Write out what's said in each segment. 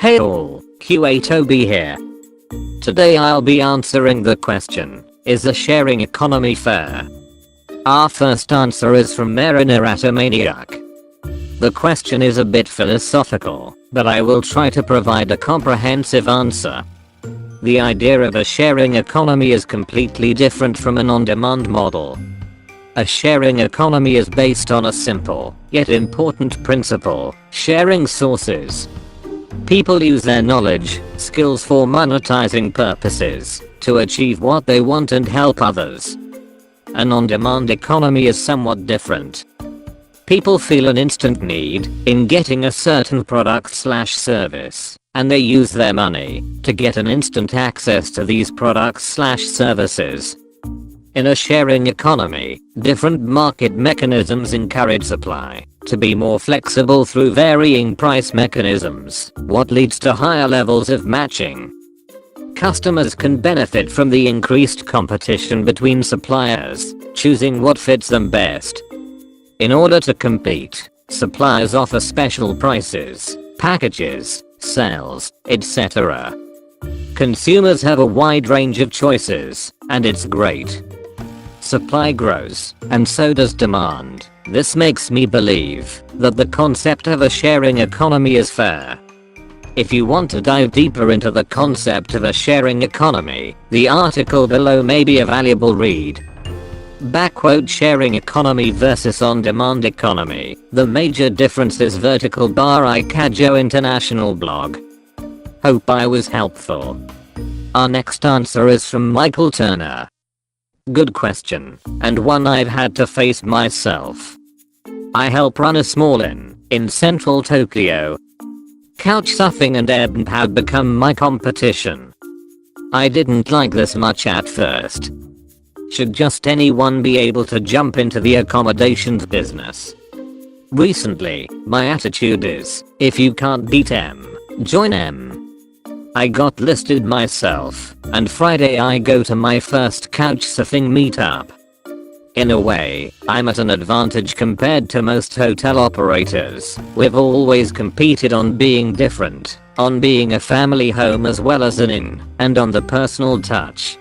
Hey all, Q.A Tobi here. Today I'll be answering the question, is a sharing economy fair? Our first answer is from Marinatomaniac. The question is a bit philosophical, but I will try to provide a comprehensive answer. The idea of a sharing economy is completely different from an on-demand model. A sharing economy is based on a simple, yet important principle, sharing sources. People use their knowledge, skills for monetizing purposes, to achieve what they want and help others. An on-demand economy is somewhat different. People feel an instant need in getting a certain product/service, and they use their money to get an instant access to these products/services. In a sharing economy, different market mechanisms encourage supply to be more flexible through varying price mechanisms, what leads to higher levels of matching. Customers can benefit from the increased competition between suppliers, choosing what fits them best. In order to compete, suppliers offer special prices, packages, sales, etc. Consumers have a wide range of choices, and it's great. Supply grows, and so does demand. This makes me believe that the concept of a sharing economy is fair. If you want to dive deeper into the concept of a sharing economy, the article below may be a valuable read. Sharing economy versus on-demand economy. The major difference is vertical /Ikajo International blog. Hope I was helpful. Our next answer is from Michael Turner. Good question, and one I've had to face myself. I help run a small inn in central Tokyo. Couchsurfing and Airbnb have become my competition. I didn't like this much at first. Should just anyone be able to jump into the accommodations business? Recently, my attitude is, if you can't beat M, join M. I got listed myself, and Friday I go to my first couchsurfing meetup. In a way, I'm at an advantage compared to most hotel operators. We've always competed on being different, on being a family home as well as an inn, and on the personal touch.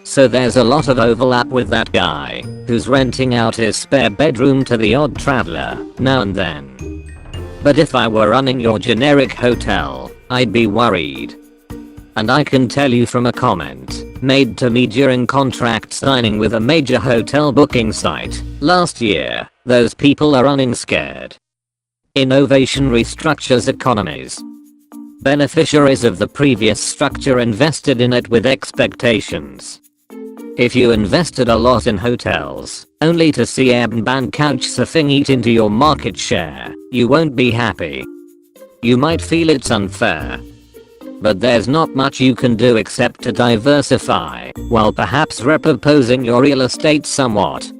So there's a lot of overlap with that guy, who's renting out his spare bedroom to the odd traveler, now and then. But if I were running your generic hotel, I'd be worried. And I can tell you from a comment made to me during contract signing with a major hotel booking site last year, those people are running scared. Innovation restructures economies. Beneficiaries of the previous structure invested in it with expectations. If you invested a lot in hotels, only to see Airbnb and Couchsurfing eat into your market share, you won't be happy. You might feel it's unfair. But there's not much you can do except to diversify, while perhaps repurposing your real estate somewhat.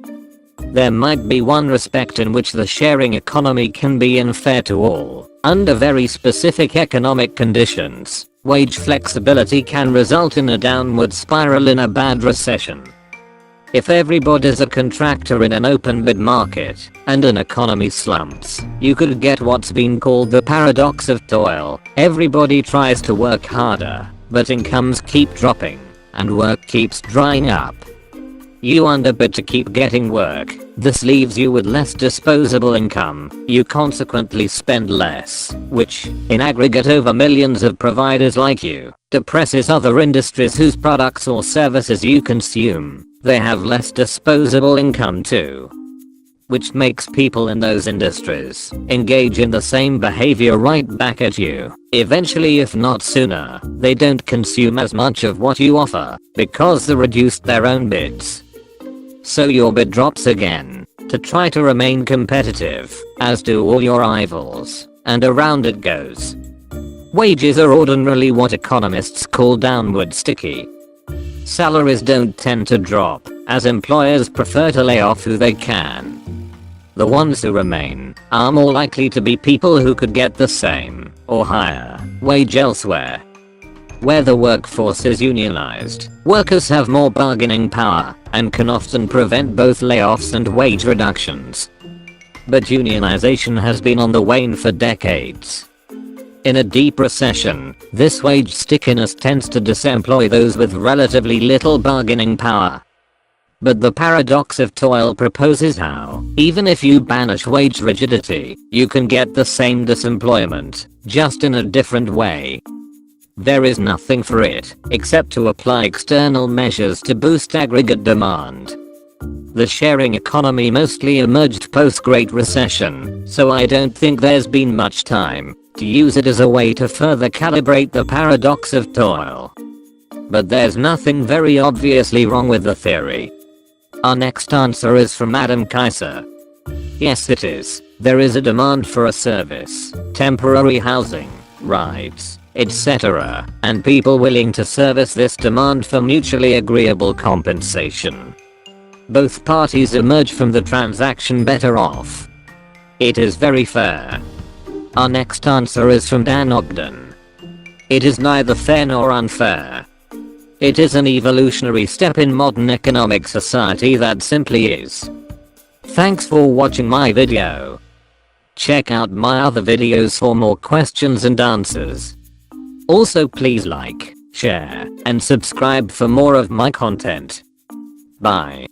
There might be one respect in which the sharing economy can be unfair to all. Under very specific economic conditions, wage flexibility can result in a downward spiral in a bad recession. If everybody's a contractor in an open bid market, and an economy slumps, you could get what's been called the paradox of toil. Everybody tries to work harder, but incomes keep dropping, and work keeps drying up. You underbid to keep getting work, this leaves you with less disposable income, you consequently spend less, which, in aggregate over millions of providers like you, depresses other industries whose products or services you consume. They have less disposable income too. Which makes people in those industries engage in the same behavior right back at you. Eventually, if not sooner, they don't consume as much of what you offer because they reduced their own bids. So your bid drops again to try to remain competitive, as do all your rivals, and around it goes. Wages are ordinarily what economists call downward sticky. Salaries don't tend to drop, as employers prefer to lay off who they can. The ones who remain are more likely to be people who could get the same, or higher, wage elsewhere. Where the workforce is unionized, workers have more bargaining power, and can often prevent both layoffs and wage reductions. But unionization has been on the wane for decades. In a deep recession, this wage stickiness tends to disemploy those with relatively little bargaining power. But the paradox of toil proposes how, even if you banish wage rigidity, you can get the same disemployment, just in a different way. There is nothing for it, except to apply external measures to boost aggregate demand. The sharing economy mostly emerged post-Great Recession, so I don't think there's been much time to use it as a way to further calibrate the paradox of toil. But there's nothing very obviously wrong with the theory. Our next answer is from Adam Kaiser. Yes, it is. There is a demand for a service, temporary housing, rides, etc., and people willing to service this demand for mutually agreeable compensation. Both parties emerge from the transaction better off. It is very fair. Our next answer is from Dan Ogden. It is neither fair nor unfair. It is an evolutionary step in modern economic society that simply is. Thanks for watching my video. Check out my other videos for more questions and answers. Also please like, share, and subscribe for more of my content. Bye.